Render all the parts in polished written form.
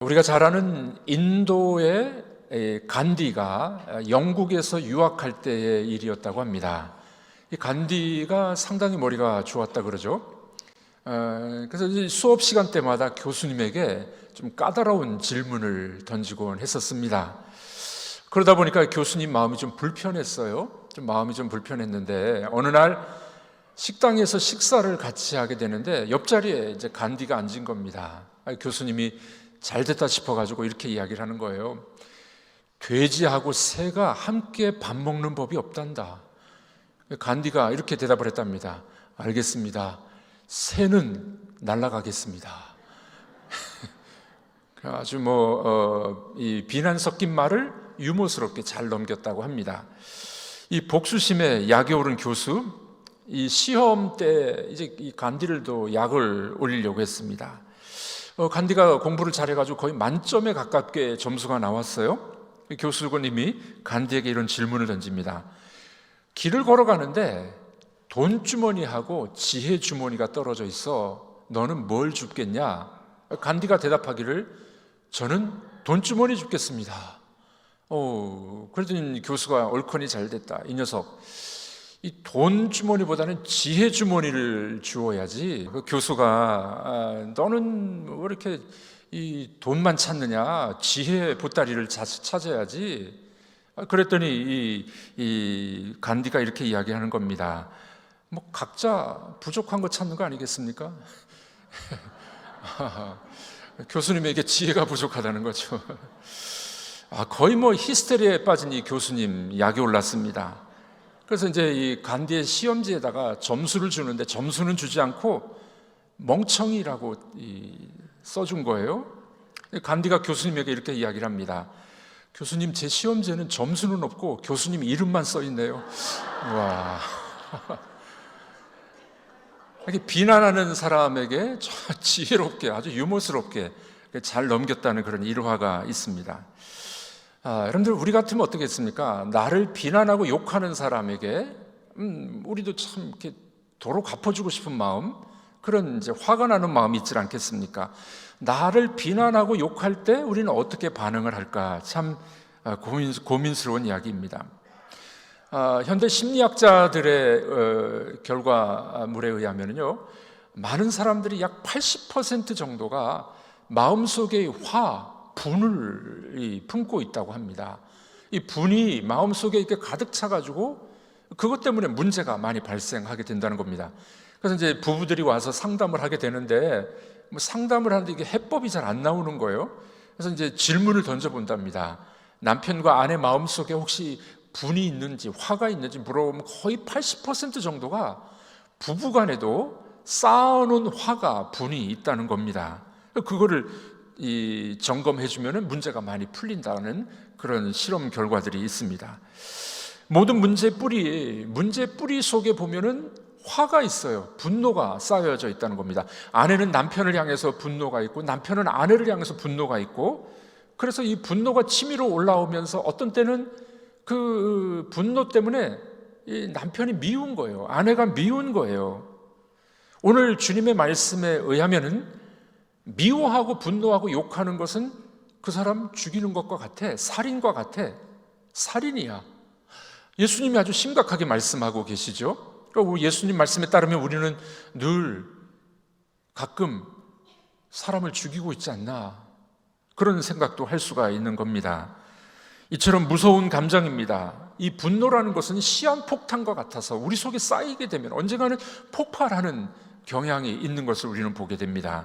우리가 잘 아는 인도의 간디가 영국에서 유학할 때의 일이었다고 합니다. 이 간디가 상당히 머리가 좋았다 그러죠. 그래서 수업 시간 때마다 교수님에게 좀 까다로운 질문을 던지곤 했었습니다. 그러다 보니까 교수님 마음이 좀 불편했어요. 마음이 좀 불편했는데 어느 날 식당에서 식사를 같이 하게 되는데 옆자리에 이제 간디가 앉은 겁니다. 교수님이 잘 됐다 싶어가지고 이렇게 이야기를 하는 거예요. 돼지하고 새가 함께 밥 먹는 법이 없단다. 간디가 이렇게 대답을 했답니다. 알겠습니다. 새는 날아가겠습니다. 아주 이 비난 섞인 말을 유머스럽게 잘 넘겼다고 합니다. 이 복수심에 약이 오른 교수, 이 시험 때 이제 이 간디를도 약을 올리려고 했습니다. 간디가 공부를 잘해가지고 거의 만점에 가깝게 점수가 나왔어요. 교수님이 간디에게 이런 질문을 던집니다. 길을 걸어가는데 돈주머니하고 지혜주머니가 떨어져 있어. 너는 뭘 줍겠냐? 간디가 대답하기를 저는 돈주머니 줍겠습니다. 그랬더니 교수가 얼큰이 잘 됐다. 이 녀석, 이 돈주머니보다는 지혜주머니를 주어야지. 그 교수가 너는 왜 이렇게 이 돈만 찾느냐? 지혜 보따리를 찾아야지. 그랬더니 이 간디가 이렇게 이야기하는 겁니다. 각자 부족한 거 찾는 거 아니겠습니까? 교수님에게 지혜가 부족하다는 거죠. 거의 히스테리에 빠진 이 교수님 약이 올랐습니다. 그래서 이제 이 간디의 시험지에다가 점수를 주는데 점수는 주지 않고 멍청이라고 써준 거예요. 간디가 교수님에게 이렇게 이야기를 합니다. 교수님, 제 시험지에는 점수는 없고 교수님 이름만 써 있네요. 와. 이렇게 비난하는 사람에게 지혜롭게 아주 유머스럽게 잘 넘겼다는 그런 일화가 있습니다. 여러분들, 우리 같으면 어떻겠습니까? 나를 비난하고 욕하는 사람에게 우리도 참 이렇게 도로 갚아주고 싶은 마음, 그런 이제 화가 나는 마음이 있지 않겠습니까? 나를 비난하고 욕할 때 우리는 어떻게 반응을 할까? 참 고민스러운 이야기입니다. 현대 심리학자들의 결과물에 의하면요, 많은 사람들이 약 80% 정도가 마음속의 분을 품고 있다고 합니다. 이 분이 마음속에 이렇게 가득 차가지고 그것 때문에 문제가 많이 발생하게 된다는 겁니다. 그래서 이제 부부들이 와서 상담을 하게 되는데 상담을 하는데 이게 해법이 잘 안 나오는 거예요. 그래서 이제 질문을 던져본답니다. 남편과 아내 마음속에 혹시 분이 있는지, 화가 있는지 물어보면 거의 80% 정도가 부부간에도 쌓아놓은 화가, 분이 있다는 겁니다. 그거를 점검해주면 문제가 많이 풀린다는 그런 실험 결과들이 있습니다. 모든 문제 뿌리 속에 보면은 화가 있어요. 분노가 쌓여져 있다는 겁니다. 아내는 남편을 향해서 분노가 있고, 남편은 아내를 향해서 분노가 있고, 그래서 이 분노가 치밀어 올라오면서 어떤 때는 그 분노 때문에 이 남편이 미운 거예요. 아내가 미운 거예요. 오늘 주님의 말씀에 의하면은 미워하고 분노하고 욕하는 것은 그 사람 죽이는 것과 같아. 살인과 같아. 살인이야. 예수님이 아주 심각하게 말씀하고 계시죠. 그러니까 예수님 말씀에 따르면 우리는 늘 가끔 사람을 죽이고 있지 않나, 그런 생각도 할 수가 있는 겁니다. 이처럼 무서운 감정입니다. 이 분노라는 것은 시한폭탄과 같아서 우리 속에 쌓이게 되면 언젠가는 폭발하는 경향이 있는 것을 우리는 보게 됩니다.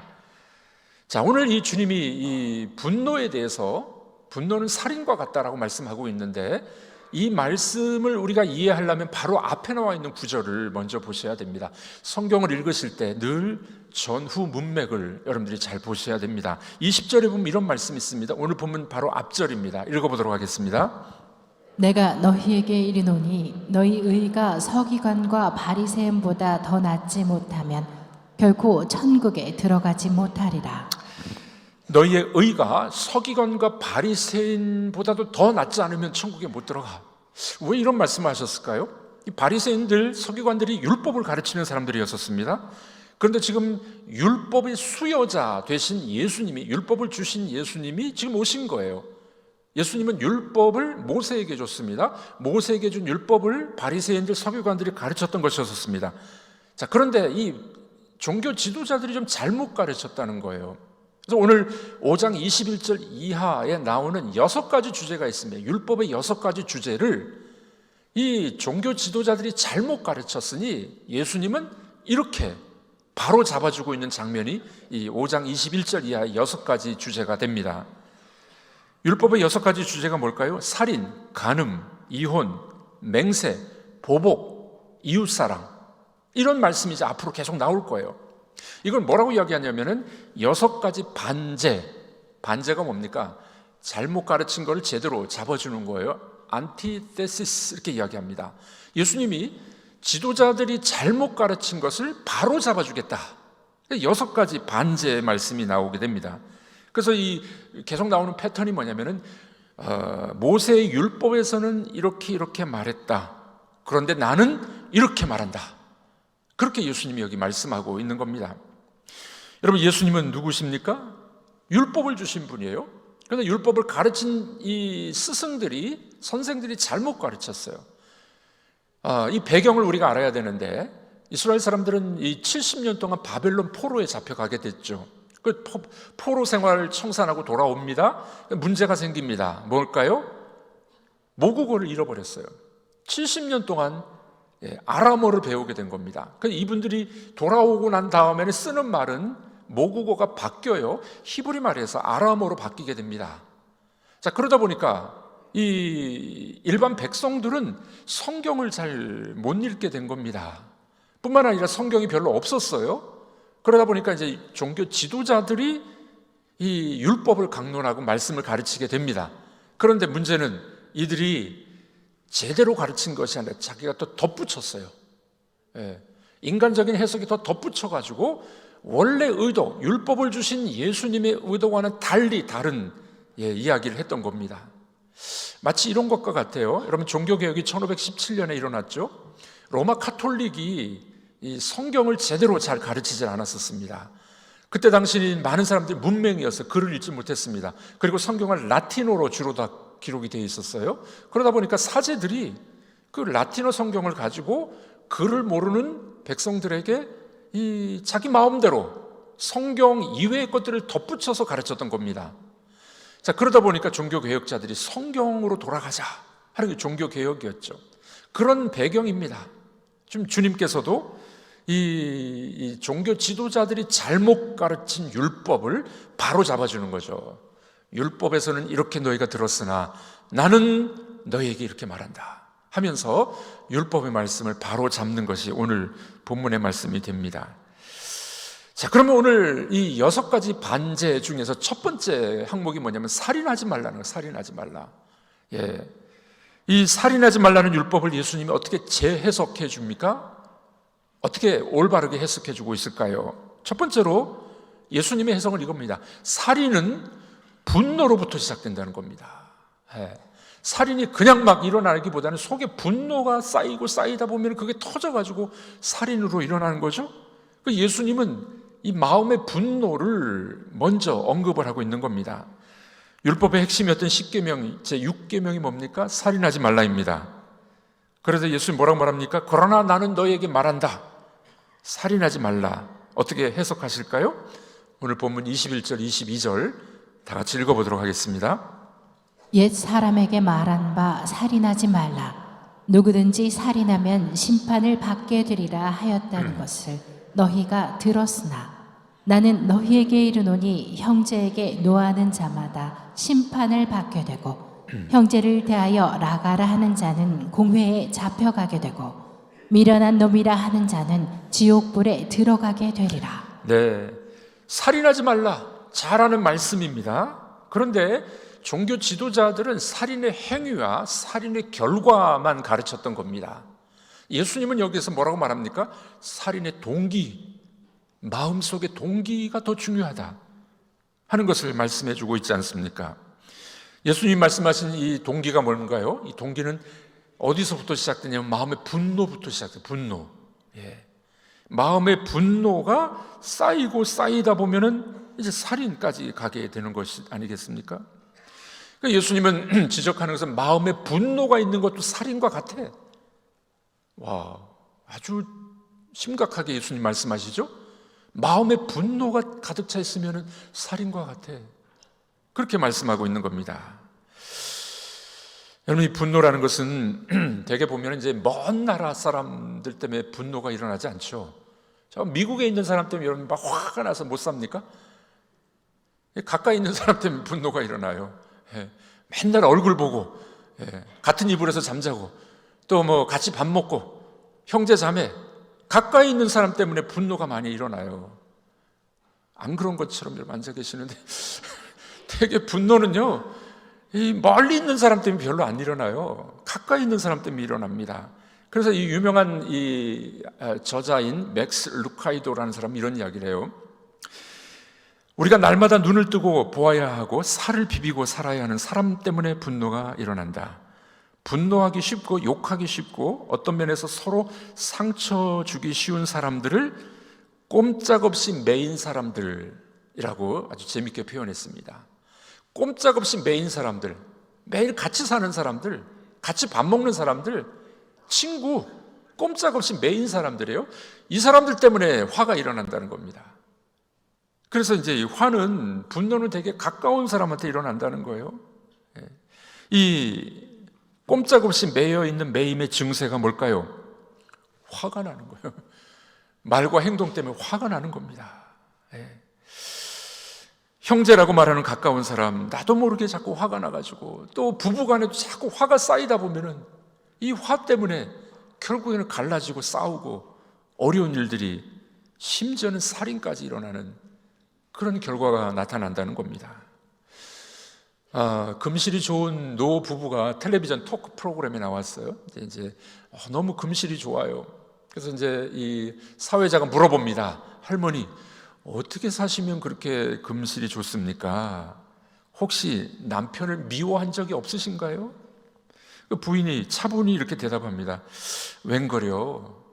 자, 오늘 이 주님이 이 분노에 대해서, 분노는 살인과 같다라고 말씀하고 있는데, 이 말씀을 우리가 이해하려면 바로 앞에 나와 있는 구절을 먼저 보셔야 됩니다. 성경을 읽으실 때 늘 전후 문맥을 여러분들이 잘 보셔야 됩니다. 20절에 보면 이런 말씀이 있습니다. 오늘 보면 바로 앞절입니다. 읽어보도록 하겠습니다. 내가 너희에게 이르노니 너희 의가 서기관과 바리새인보다 더 낫지 못하면 결코 천국에 들어가지 못하리라. 너희의 의가 서기관과 바리새인보다도 더 낫지 않으면 천국에 못 들어가. 왜 이런 말씀을 하셨을까요? 이 바리새인들, 서기관들이 율법을 가르치는 사람들이었습니다. 그런데 지금 율법의 수여자 되신 예수님이, 율법을 주신 예수님이 지금 오신 거예요. 예수님은 율법을 모세에게 줬습니다. 모세에게 준 율법을 바리새인들, 서기관들이 가르쳤던 것이었습니다. 자, 그런데 이 종교 지도자들이 좀 잘못 가르쳤다는 거예요. 그래서 오늘 5장 21절 이하에 나오는 6가지 주제가 있습니다. 율법의 6가지 주제를 이 종교 지도자들이 잘못 가르쳤으니 예수님은 이렇게 바로 잡아주고 있는 장면이 이 5장 21절 이하의 6가지 주제가 됩니다. 율법의 6가지 주제가 뭘까요? 살인, 간음, 이혼, 맹세, 보복, 이웃사랑, 이런 말씀이 이제 앞으로 계속 나올 거예요. 이걸 뭐라고 이야기하냐면은 6가지 반제가 뭡니까? 잘못 가르친 걸 제대로 잡아주는 거예요. 안티테시스, 이렇게 이야기합니다. 예수님이 지도자들이 잘못 가르친 것을 바로 잡아주겠다. 6가지 반제의 말씀이 나오게 됩니다. 그래서 이 계속 나오는 패턴이 뭐냐면은 모세의 율법에서는 이렇게 말했다. 그런데 나는 이렇게 말한다. 그렇게 예수님이 여기 말씀하고 있는 겁니다. 여러분, 예수님은 누구십니까? 율법을 주신 분이에요. 그런데 율법을 가르친 이 스승들이, 선생들이 잘못 가르쳤어요. 이 배경을 우리가 알아야 되는데, 이스라엘 사람들은 이 70년 동안 바벨론 포로에 잡혀가게 됐죠. 그 포로 생활을 청산하고 돌아옵니다. 문제가 생깁니다. 뭘까요? 모국어를 잃어버렸어요. 70년 동안 아람어를 배우게 된 겁니다. 이분들이 돌아오고 난 다음에는 쓰는 말은 모국어가 바뀌어요. 히브리 말에서 아람어로 바뀌게 됩니다. 자, 그러다 보니까 이 일반 백성들은 성경을 잘 못 읽게 된 겁니다. 뿐만 아니라 성경이 별로 없었어요. 그러다 보니까 이제 종교 지도자들이 이 율법을 강론하고 말씀을 가르치게 됩니다. 그런데 문제는 이들이 제대로 가르친 것이 아니라 자기가 또 덧붙였어요. 인간적인 해석이 더 덧붙여가지고 원래 의도, 율법을 주신 예수님의 의도와는 달리 다른 이야기를 했던 겁니다. 마치 이런 것과 같아요. 여러분, 종교개혁이 1517년에 일어났죠. 로마 카톨릭이 이 성경을 제대로 잘 가르치지 않았었습니다. 그때 당시 많은 사람들이 문맹이어서 글을 읽지 못했습니다. 그리고 성경을 라틴어로 주로 다 기록이 되어 있었어요. 그러다 보니까 사제들이 그 라틴어 성경을 가지고 글을 모르는 백성들에게 이 자기 마음대로 성경 이외의 것들을 덧붙여서 가르쳤던 겁니다. 자, 그러다 보니까 종교개혁자들이 성경으로 돌아가자 하는 게 종교개혁이었죠. 그런 배경입니다. 지금 주님께서도 이 종교 지도자들이 잘못 가르친 율법을 바로 잡아주는 거죠. 율법에서는 이렇게 너희가 들었으나 나는 너희에게 이렇게 말한다 하면서 율법의 말씀을 바로 잡는 것이 오늘 본문의 말씀이 됩니다. 자, 그러면 오늘 이 6가지 반제 중에서 첫 번째 항목이 뭐냐면 살인하지 말라는 거예요. 살인하지 말라. 이 살인하지 말라는 율법을 예수님이 어떻게 재해석해 줍니까? 어떻게 올바르게 해석해 주고 있을까요? 첫 번째로 예수님의 해석은 이겁니다. 살인은 분노로부터 시작된다는 겁니다. 살인이 그냥 막 일어나기보다는 속에 분노가 쌓이고 쌓이다 보면 그게 터져가지고 살인으로 일어나는 거죠. 예수님은 이 마음의 분노를 먼저 언급을 하고 있는 겁니다. 율법의 핵심이었던 10계명, 제6계명이 뭡니까? 살인하지 말라입니다. 그래서 예수님 뭐라고 말합니까? 그러나 나는 너희에게 말한다. 살인하지 말라. 어떻게 해석하실까요? 오늘 본문 21절, 22절 다 같이 읽어보도록 하겠습니다. 옛 사람에게 말한 바 살인하지 말라. 누구든지 살인하면 심판을 받게 되리라 하였다는 것을 너희가 들었으나 나는 너희에게 이르노니 형제에게 노하는 자마다 심판을 받게 되고 형제를 대하여 라가라 하는 자는 공회에 잡혀가게 되고 미련한 놈이라 하는 자는 지옥불에 들어가게 되리라. 네, 살인하지 말라. 잘하는 말씀입니다. 그런데 종교 지도자들은 살인의 행위와 살인의 결과만 가르쳤던 겁니다. 예수님은 여기서 뭐라고 말합니까? 살인의 동기, 마음속의 동기가 더 중요하다 하는 것을 말씀해 주고 있지 않습니까? 예수님 말씀하신 이 동기가 뭔가요? 이 동기는 어디서부터 시작되냐면 마음의 분노부터 시작돼요. 분노. 마음의 분노가 쌓이고 쌓이다 보면은 이제 살인까지 가게 되는 것이 아니겠습니까? 그러니까 예수님은 지적하는 것은 마음의 분노가 있는 것도 살인과 같아. 와, 아주 심각하게 예수님 말씀하시죠? 마음의 분노가 가득 차 있으면 살인과 같아. 그렇게 말씀하고 있는 겁니다. 여러분, 이 분노라는 것은 대개 보면 이제 먼 나라 사람들 때문에 분노가 일어나지 않죠. 미국에 있는 사람 때문에 여러분 막 화가 나서 못 삽니까? 가까이 있는 사람 때문에 분노가 일어나요. 맨날 얼굴 보고, 같은 이불에서 잠자고, 또 뭐 같이 밥 먹고, 형제 자매, 가까이 있는 사람 때문에 분노가 많이 일어나요. 안 그런 것처럼 여러분 앉아 계시는데 되게 분노는요, 이 멀리 있는 사람 때문에 별로 안 일어나요. 가까이 있는 사람 때문에 일어납니다. 그래서 이 유명한 이 저자인 맥스 루카이도라는 사람이 이런 이야기를 해요. 우리가 날마다 눈을 뜨고 보아야 하고 살을 비비고 살아야 하는 사람 때문에 분노가 일어난다. 분노하기 쉽고 욕하기 쉽고 어떤 면에서 서로 상처 주기 쉬운 사람들을 꼼짝없이 매인 사람들이라고 아주 재밌게 표현했습니다. 꼼짝없이 매인 사람들, 매일 같이 사는 사람들, 같이 밥 먹는 사람들, 친구, 꼼짝없이 매인 사람들이에요. 이 사람들 때문에 화가 일어난다는 겁니다. 그래서 이제 이 화는, 분노는 되게 가까운 사람한테 일어난다는 거예요. 이 꼼짝없이 매여 있는 매임의 증세가 뭘까요? 화가 나는 거예요. 말과 행동 때문에 화가 나는 겁니다. 형제라고 말하는 가까운 사람, 나도 모르게 자꾸 화가 나가지고, 또 부부간에도 자꾸 화가 쌓이다 보면은 이 화 때문에 결국에는 갈라지고 싸우고 어려운 일들이, 심지어는 살인까지 일어나는 그런 결과가 나타난다는 겁니다. 금실이 좋은 노 부부가 텔레비전 토크 프로그램에 나왔어요. 이제 너무 금실이 좋아요. 그래서 이제 이 사회자가 물어봅니다. 할머니, 어떻게 사시면 그렇게 금실이 좋습니까? 혹시 남편을 미워한 적이 없으신가요? 그 부인이 차분히 이렇게 대답합니다. 웬걸요?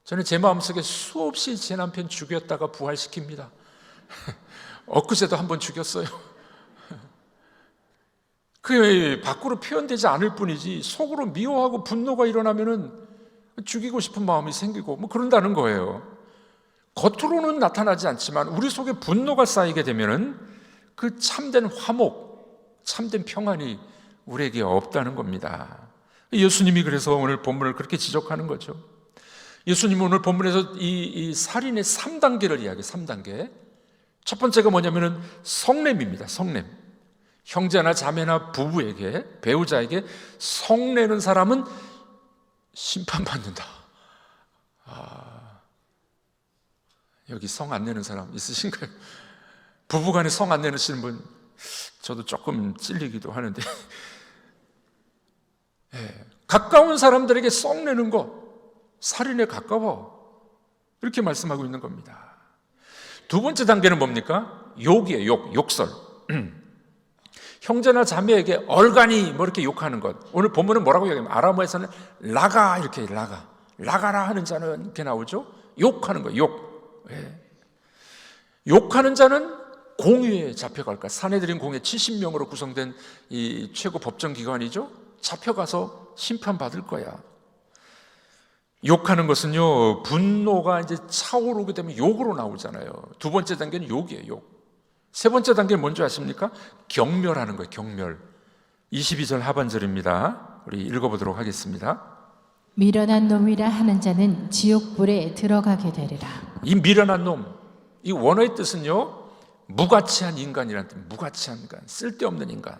저는 제 마음속에 수없이 제 남편 죽였다가 부활시킵니다. 엊그제도 한번 죽였어요. 그게 밖으로 표현되지 않을 뿐이지 속으로 미워하고 분노가 일어나면은 죽이고 싶은 마음이 생기고 뭐 그런다는 거예요. 겉으로는 나타나지 않지만 우리 속에 분노가 쌓이게 되면은 그 참된 화목, 참된 평안이 우리에게 없다는 겁니다. 예수님이 그래서 오늘 본문을 그렇게 지적하는 거죠. 예수님은 오늘 본문에서 이 살인의 3단계를 이야기해요. 3단계. 첫 번째가 뭐냐면은 성냄입니다. 성냄. 형제나 자매나 부부에게, 배우자에게 성내는 사람은 심판받는다. 여기 성 안 내는 사람 있으신가요? 부부간에 성 안 내시는 분, 저도 조금 찔리기도 하는데 가까운 사람들에게 성 내는 거 살인에 가까워, 이렇게 말씀하고 있는 겁니다. 두 번째 단계는 뭡니까? 욕이에요. 욕설. 형제나 자매에게 얼간히 뭐 이렇게 욕하는 것. 오늘 본문은 뭐라고 얘기하냐면 아람어에서는 라가, 이렇게 라가라 하는 자는 이렇게 나오죠. 욕하는 거, 욕. 욕하는 자는 공유에 잡혀갈까? 사내들인 공회 70명으로 구성된 이 최고 법정기관이죠. 잡혀가서 심판받을 거야. 욕하는 것은요, 분노가 이제 차오르게 되면 욕으로 나오잖아요. 두 번째 단계는 욕이에요, 욕. 세 번째 단계는 뭔지 아십니까? 경멸하는 거예요, 경멸. 22절 하반절입니다. 우리 읽어보도록 하겠습니다. 미련한 놈이라 하는 자는 지옥불에 들어가게 되리라. 이 미련한 놈, 이 원어의 뜻은요, 무가치한 인간이라는 뜻, 무가치한 인간, 쓸데없는 인간.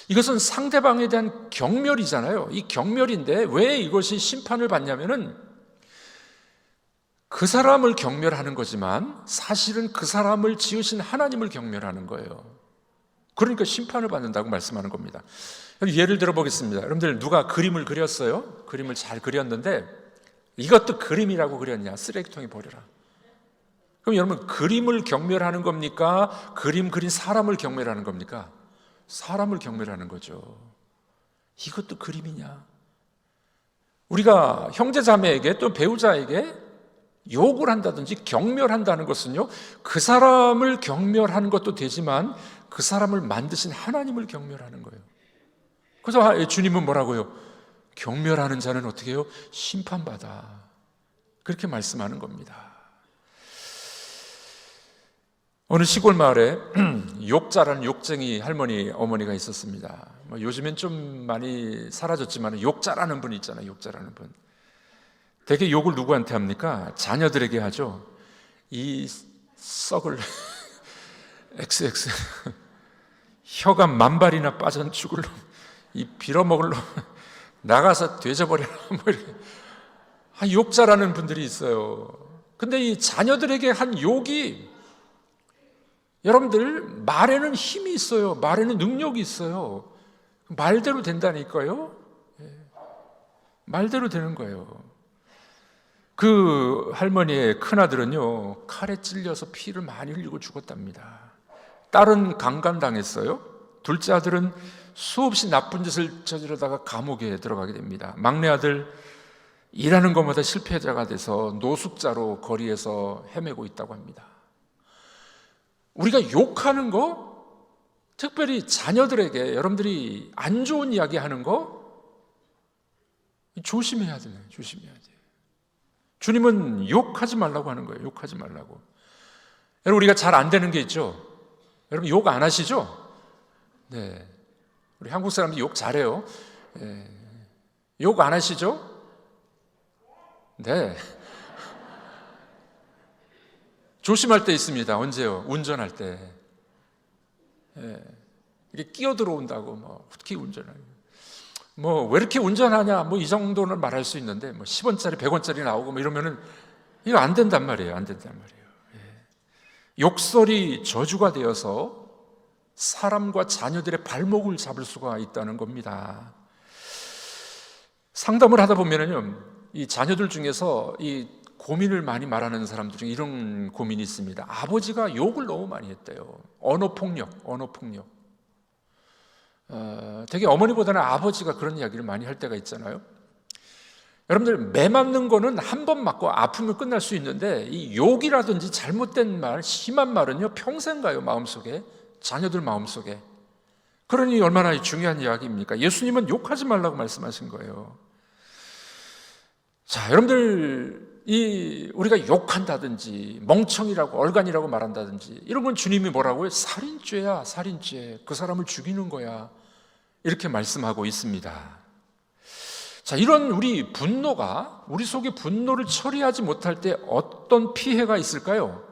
이것은 상대방에 대한 경멸이잖아요. 이 경멸인데 왜 이것이 심판을 받냐면은 그 사람을 경멸하는 거지만 사실은 그 사람을 지으신 하나님을 경멸하는 거예요. 그러니까 심판을 받는다고 말씀하는 겁니다. 예를 들어 보겠습니다. 여러분들 누가 그림을 그렸어요? 그림을 잘 그렸는데 이것도 그림이라고 그렸냐? 쓰레기통에 버려라. 그럼 여러분, 그림을 경멸하는 겁니까? 그림 그린 사람을 경멸하는 겁니까? 사람을 경멸하는 거죠. 이것도 그림이냐? 우리가 형제 자매에게 또 배우자에게 욕을 한다든지 경멸한다는 것은요, 그 사람을 경멸하는 것도 되지만 그 사람을 만드신 하나님을 경멸하는 거예요. 그래서 주님은 뭐라고요? 경멸하는 자는 어떻게 해요? 심판받아. 그렇게 말씀하는 겁니다. 어느 시골 마을에 욕자라는 욕쟁이 할머니 어머니가 있었습니다. 요즘엔 좀 많이 사라졌지만 욕자라는 분이 있잖아요. 욕자라는 분. 되게 욕을 누구한테 합니까? 자녀들에게 하죠. 이 썩을 XX 혀가 만발이나 빠져 죽을 놈, 이 빌어먹을 놈, 나가서 되져버려라, 뭐 이렇게 욕자라는 분들이 있어요. 근데 이 자녀들에게 한 욕이, 여러분들, 말에는 힘이 있어요. 말에는 능력이 있어요. 말대로 된다니까요. 말대로 되는 거예요. 그 할머니의 큰아들은요, 칼에 찔려서 피를 많이 흘리고 죽었답니다. 딸은 강간당했어요. 둘째 아들은 수없이 나쁜 짓을 저지르다가 감옥에 들어가게 됩니다. 막내 아들, 일하는 것마다 실패자가 돼서 노숙자로 거리에서 헤매고 있다고 합니다. 우리가 욕하는 거, 특별히 자녀들에게 여러분들이 안 좋은 이야기 하는 거 조심해야 돼요. 조심해야 돼요. 주님은 욕하지 말라고 하는 거예요. 욕하지 말라고. 여러분, 우리가 잘 안 되는 게 있죠. 여러분, 욕 안 하시죠? 네. 우리 한국 사람들이 욕 잘해요. 네. 욕 안 하시죠? 네. 조심할 때 있습니다. 언제요? 운전할 때. 네. 이게 끼어 들어온다고, 어떻게 운전하냐. 왜 이렇게 운전하냐, 이 정도는 말할 수 있는데, 10원짜리, 100원짜리 나오고, 이러면은, 이거 안 된단 말이에요. 안 된단 말이에요. 예. 욕설이 저주가 되어서 사람과 자녀들의 발목을 잡을 수가 있다는 겁니다. 상담을 하다 보면은요, 이 자녀들 중에서 이 고민을 많이 말하는 사람들 중에 이런 고민이 있습니다. 아버지가 욕을 너무 많이 했대요. 언어폭력. 되게 어머니보다는 아버지가 그런 이야기를 많이 할 때가 있잖아요. 여러분들, 매 맞는 거는 한 번 맞고 아프면 끝날 수 있는데, 이 욕이라든지 잘못된 말, 심한 말은요, 평생 가요. 마음속에, 자녀들 마음속에. 그러니 얼마나 중요한 이야기입니까? 예수님은 욕하지 말라고 말씀하신 거예요. 자, 여러분들, 우리가 욕한다든지 멍청이라고, 얼간이라고 말한다든지 이런 건 주님이 뭐라고요? 살인죄야, 살인죄. 그 사람을 죽이는 거야. 이렇게 말씀하고 있습니다. 자, 이런 우리 분노가, 우리 속에 분노를 처리하지 못할 때 어떤 피해가 있을까요?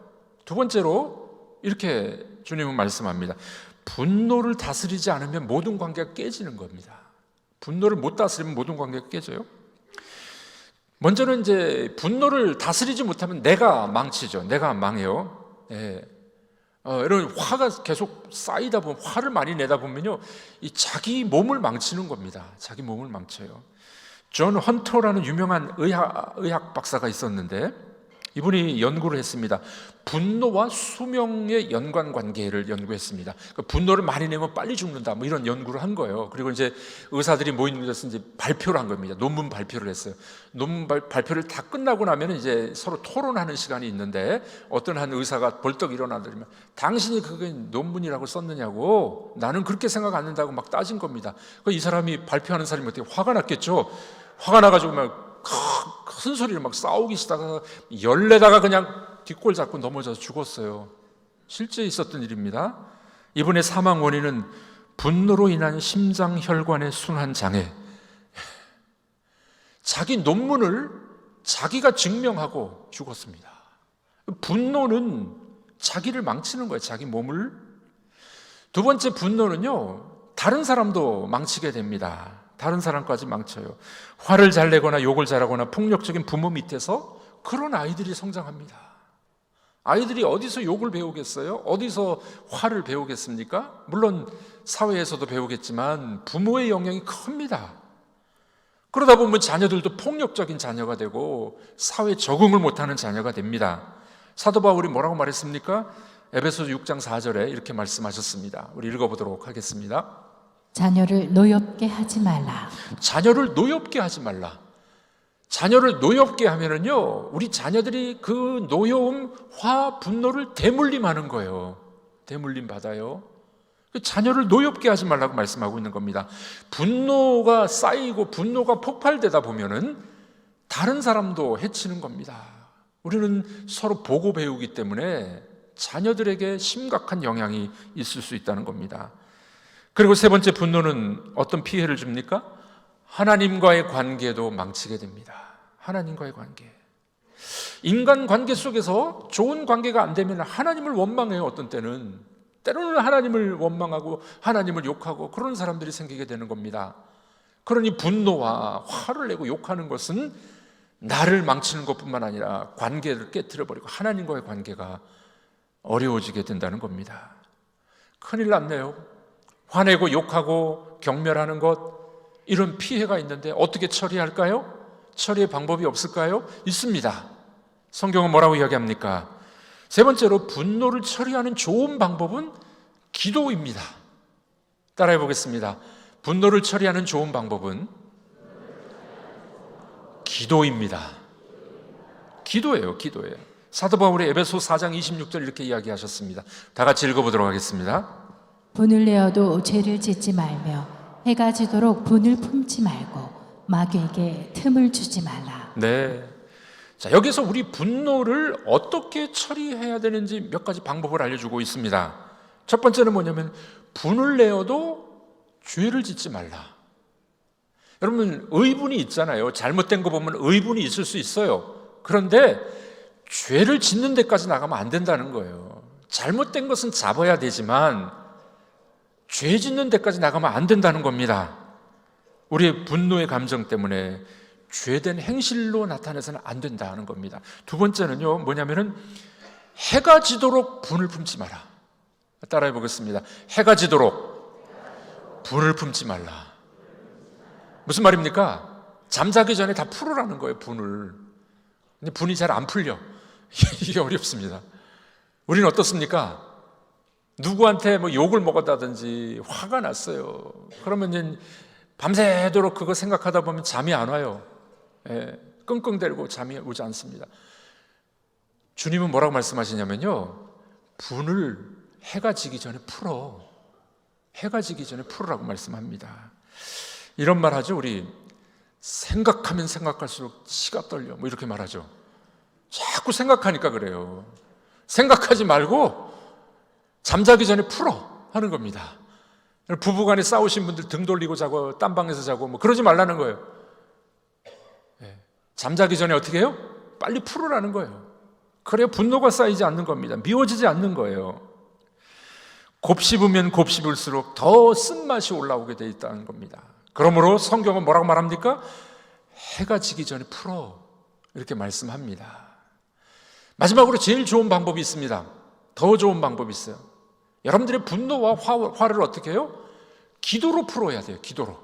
두 번째로 이렇게 주님은 말씀합니다. 분노를 다스리지 않으면 모든 관계가 깨지는 겁니다. 분노를 못 다스리면 모든 관계가 깨져요. 먼저는 이제 분노를 다스리지 못하면 내가 망치죠. 내가 망해요. 예. 이런 화가 계속 쌓이다 보면, 화를 많이 내다 보면요, 이 자기 몸을 망치는 겁니다. 자기 몸을 망쳐요. 존 헌터라는 유명한 의학 박사가 있었는데, 이분이 연구를 했습니다. 분노와 수명의 연관관계를 연구했습니다. 그러니까 분노를 많이 내면 빨리 죽는다, 이런 연구를 한 거예요. 그리고 이제 의사들이 모인 곳에서 이제 발표를 한 겁니다. 논문 발표를 했어요. 논문 발표를 다 끝나고 나면 이제 서로 토론하는 시간이 있는데, 어떤 한 의사가 벌떡 일어나더니만, 당신이 그게 논문이라고 썼느냐고, 나는 그렇게 생각 안 한다고 막 따진 겁니다. 이 사람이, 발표하는 사람이 어떻게 화가 났겠죠. 화가 나가지고 막 큰 소리로 막 싸우기 시작하다가 열내다가 그냥 뒷골 잡고 넘어져서 죽었어요. 실제 있었던 일입니다. 이분의 사망 원인은 분노로 인한 심장혈관의 순환 장애. 자기 논문을 자기가 증명하고 죽었습니다. 분노는 자기를 망치는 거예요. 자기 몸을. 두 번째, 분노는요, 다른 사람도 망치게 됩니다. 다른 사람까지 망쳐요. 화를 잘 내거나 욕을 잘하거나 폭력적인 부모 밑에서 그런 아이들이 성장합니다. 아이들이 어디서 욕을 배우겠어요? 어디서 화를 배우겠습니까? 물론 사회에서도 배우겠지만 부모의 영향이 큽니다. 그러다 보면 자녀들도 폭력적인 자녀가 되고 사회에 적응을 못하는 자녀가 됩니다. 사도 바울이 뭐라고 말했습니까? 에베소서 6장 4절에 이렇게 말씀하셨습니다. 우리 읽어보도록 하겠습니다. 자녀를 노엽게 하지 말라. 자녀를 노엽게 하지 말라. 자녀를 노엽게 하면은요, 우리 자녀들이 그 노여움, 화, 분노를 대물림하는 거예요. 대물림 받아요. 자녀를 노엽게 하지 말라고 말씀하고 있는 겁니다. 분노가 쌓이고 분노가 폭발되다 보면은 다른 사람도 해치는 겁니다. 우리는 서로 보고 배우기 때문에 자녀들에게 심각한 영향이 있을 수 있다는 겁니다. 그리고 세 번째, 분노는 어떤 피해를 줍니까? 하나님과의 관계도 망치게 됩니다. 하나님과의 관계. 인간 관계 속에서 좋은 관계가 안 되면 하나님을 원망해요. 어떤 때는. 때로는 하나님을 원망하고 하나님을 욕하고 그런 사람들이 생기게 되는 겁니다. 그러니 분노와 화를 내고 욕하는 것은 나를 망치는 것뿐만 아니라 관계를 깨트려버리고 하나님과의 관계가 어려워지게 된다는 겁니다. 큰일 났네요. 화내고 욕하고 경멸하는 것, 이런 피해가 있는데 어떻게 처리할까요? 처리의 방법이 없을까요? 있습니다. 성경은 뭐라고 이야기합니까? 세 번째로, 분노를 처리하는 좋은 방법은 기도입니다. 따라해 보겠습니다. 분노를 처리하는 좋은 방법은 기도입니다. 기도예요. 기도예요. 사도 바울이 에베소 4장 26절 이렇게 이야기하셨습니다. 다 같이 읽어보도록 하겠습니다. 분을 내어도 죄를 짓지 말며 해가 지도록 분을 품지 말고 마귀에게 틈을 주지 말라. 네. 자, 여기서 우리 분노를 어떻게 처리해야 되는지 몇 가지 방법을 알려주고 있습니다. 첫 번째는 뭐냐면, 분을 내어도 죄를 짓지 말라. 여러분, 의분이 있잖아요. 잘못된 거 보면 의분이 있을 수 있어요. 그런데 죄를 짓는 데까지 나가면 안 된다는 거예요. 잘못된 것은 잡아야 되지만 죄 짓는 데까지 나가면 안 된다는 겁니다. 우리의 분노의 감정 때문에 죄된 행실로 나타내서는 안 된다는 겁니다. 두 번째는요, 뭐냐면은 해가 지도록 분을 품지 마라. 따라해 보겠습니다. 해가 지도록 분을 품지 말라. 무슨 말입니까? 잠자기 전에 다 풀으라는 거예요, 분을. 근데 분이 잘 안 풀려. 이게 어렵습니다. 우리는 어떻습니까? 누구한테 뭐 욕을 먹었다든지 화가 났어요. 그러면 이제 밤새도록 그거 생각하다 보면 잠이 안 와요. 예, 끙끙대고 잠이 오지 않습니다. 주님은 뭐라고 말씀하시냐면요, 분을 해가 지기 전에 풀어. 해가 지기 전에 풀으라고 말씀합니다. 이런 말 하죠. 우리 생각하면 생각할수록 치가 떨려, 뭐 이렇게 말하죠. 자꾸 생각하니까 그래요. 생각하지 말고 잠자기 전에 풀어 하는 겁니다. 부부간에 싸우신 분들 등 돌리고 자고 딴방에서 자고 뭐 그러지 말라는 거예요. 잠자기 전에 어떻게 해요? 빨리 풀으라는 거예요. 그래야 분노가 쌓이지 않는 겁니다. 미워지지 않는 거예요. 곱씹으면 곱씹을수록 더 쓴맛이 올라오게 돼 있다는 겁니다. 그러므로 성경은 뭐라고 말합니까? 해가 지기 전에 풀어, 이렇게 말씀합니다. 마지막으로 제일 좋은 방법이 있습니다. 더 좋은 방법이 있어요. 여러분들의 분노와 화를 어떻게 해요? 기도로 풀어야 돼요. 기도로.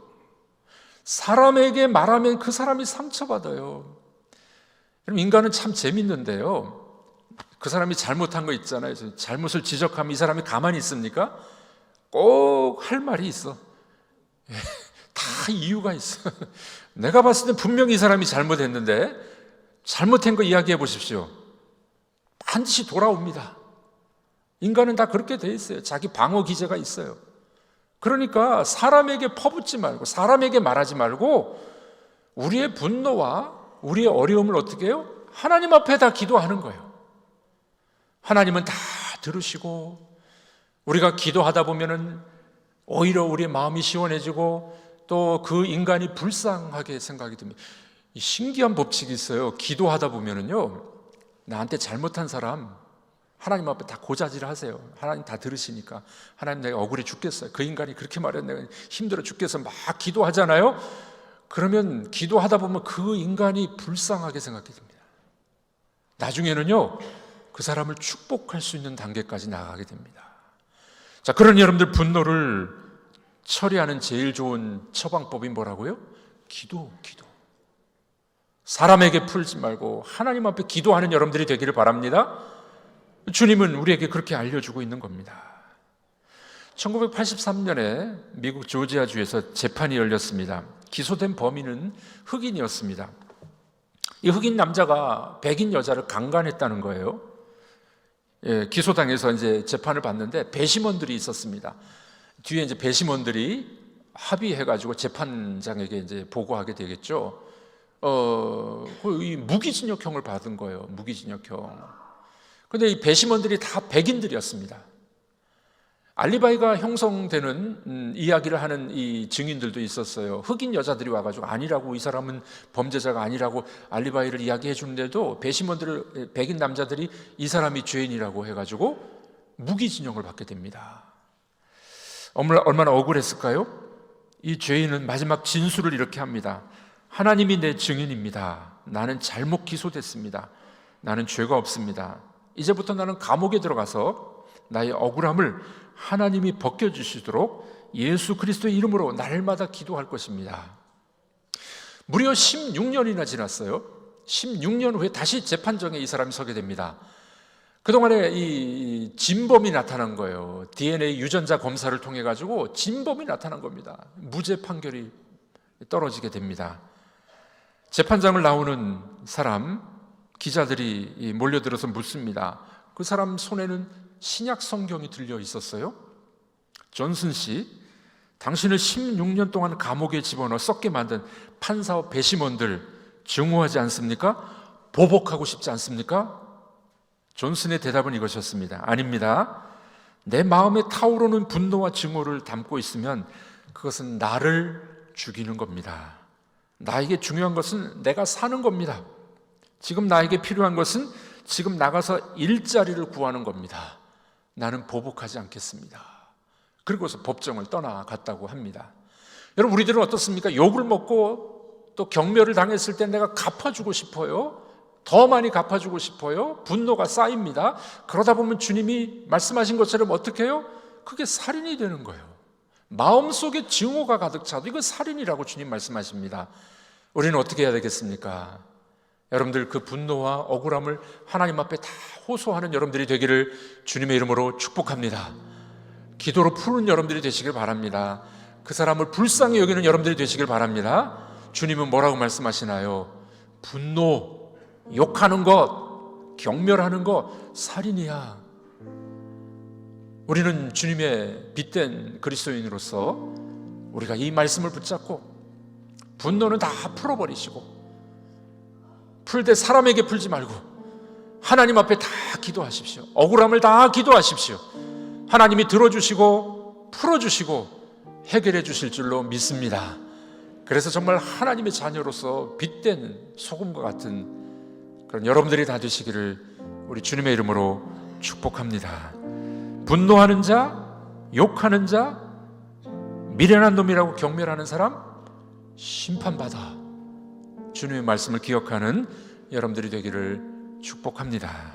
사람에게 말하면 그 사람이 상처받아요. 여러분, 인간은 참 재밌는데요, 그 사람이 잘못한 거 있잖아요. 잘못을 지적하면 이 사람이 가만히 있습니까? 꼭 할 말이 있어. 다 이유가 있어. 내가 봤을 때 분명히 이 사람이 잘못했는데 잘못한 거 이야기해 보십시오. 반드시 돌아옵니다. 인간은 다 그렇게 돼 있어요. 자기 방어 기제가 있어요. 그러니까 사람에게 퍼붓지 말고, 사람에게 말하지 말고, 우리의 분노와 우리의 어려움을 어떻게 해요? 하나님 앞에 다 기도하는 거예요. 하나님은 다 들으시고, 우리가 기도하다 보면은 오히려 우리의 마음이 시원해지고 또 그 인간이 불쌍하게 생각이 듭니다. 신기한 법칙이 있어요. 기도하다 보면은요, 나한테 잘못한 사람 하나님 앞에 다 고자질 하세요. 하나님 다 들으시니까. 하나님, 내가 억울해 죽겠어요. 그 인간이 그렇게 말해, 내가 힘들어 죽겠어. 막 기도하잖아요. 그러면 기도하다 보면 그 인간이 불쌍하게 생각이 듭니다. 나중에는요, 그 사람을 축복할 수 있는 단계까지 나가게 됩니다. 자, 그런 여러분들 분노를 처리하는 제일 좋은 처방법이 뭐라고요? 기도. 사람에게 풀지 말고 하나님 앞에 기도하는 여러분들이 되기를 바랍니다. 주님은 우리에게 그렇게 알려주고 있는 겁니다. 1983년에 미국 조지아주에서 재판이 열렸습니다. 기소된 범인은 흑인이었습니다. 이 흑인 남자가 백인 여자를 강간했다는 거예요. 기소당해서 이제 재판을 받는데 배심원들이 있었습니다. 뒤에 이제 배심원들이 합의해가지고 재판장에게 이제 보고하게 되겠죠. 이 무기징역형을 받은 거예요. 무기징역형. 근데 이 배심원들이 다 백인들이었습니다. 알리바이가 형성되는 이야기를 하는 이 증인들도 있었어요. 흑인 여자들이 와가지고 아니라고, 이 사람은 범죄자가 아니라고 알리바이를 이야기해 주는데도 백인 남자들이 이 사람이 죄인이라고 해가지고 무기징역을 받게 됩니다. 얼마나 억울했을까요? 이 죄인은 마지막 진술을 이렇게 합니다. 하나님이 내 증인입니다. 나는 잘못 기소됐습니다. 나는 죄가 없습니다. 이제부터 나는 감옥에 들어가서 나의 억울함을 하나님이 벗겨주시도록 예수 그리스도의 이름으로 날마다 기도할 것입니다. 무려 16년이나 지났어요. 16년 후에 다시 재판정에 이 사람이 서게 됩니다. 그동안에 이 진범이 나타난 거예요. DNA 유전자 검사를 통해 가지고 진범이 나타난 겁니다. 무죄 판결이 떨어지게 됩니다. 재판장을 나오는 사람, 기자들이 몰려들어서 묻습니다. 그 사람 손에는 신약 성경이 들려 있었어요. 존슨 씨, 당신을 16년 동안 감옥에 집어넣어 썩게 만든 판사와 배심원들 증오하지 않습니까? 보복하고 싶지 않습니까? 존슨의 대답은 이것이었습니다. 아닙니다. 내 마음에 타오르는 분노와 증오를 담고 있으면 그것은 나를 죽이는 겁니다. 나에게 중요한 것은 내가 사는 겁니다. 지금 나에게 필요한 것은 지금 나가서 일자리를 구하는 겁니다. 나는 보복하지 않겠습니다. 그리고서 법정을 떠나갔다고 합니다. 여러분, 우리들은 어떻습니까? 욕을 먹고 또 경멸을 당했을 때 내가 갚아주고 싶어요. 더 많이 갚아주고 싶어요. 분노가 쌓입니다. 그러다 보면 주님이 말씀하신 것처럼 어떻게 해요? 그게 살인이 되는 거예요. 마음속에 증오가 가득 차도 이거 살인이라고 주님 말씀하십니다. 우리는 어떻게 해야 되겠습니까? 여러분들 그 분노와 억울함을 하나님 앞에 다 호소하는 여러분들이 되기를 주님의 이름으로 축복합니다. 기도로 푸는 여러분들이 되시길 바랍니다. 그 사람을 불쌍히 여기는 여러분들이 되시길 바랍니다. 주님은 뭐라고 말씀하시나요? 분노, 욕하는 것, 경멸하는 것, 살인이야. 우리는 주님의 빛된 그리스도인으로서 우리가 이 말씀을 붙잡고 분노는 다 풀어버리시고, 풀 때 사람에게 풀지 말고 하나님 앞에 다 기도하십시오. 억울함을 다 기도하십시오. 하나님이 들어주시고 풀어주시고 해결해 주실 줄로 믿습니다. 그래서 정말 하나님의 자녀로서 빛된 소금과 같은 그런 여러분들이 다 되시기를 우리 주님의 이름으로 축복합니다. 분노하는 자, 욕하는 자, 미련한 놈이라고 경멸하는 사람 심판받아. 주님의 말씀을 기억하는 여러분들이 되기를 축복합니다.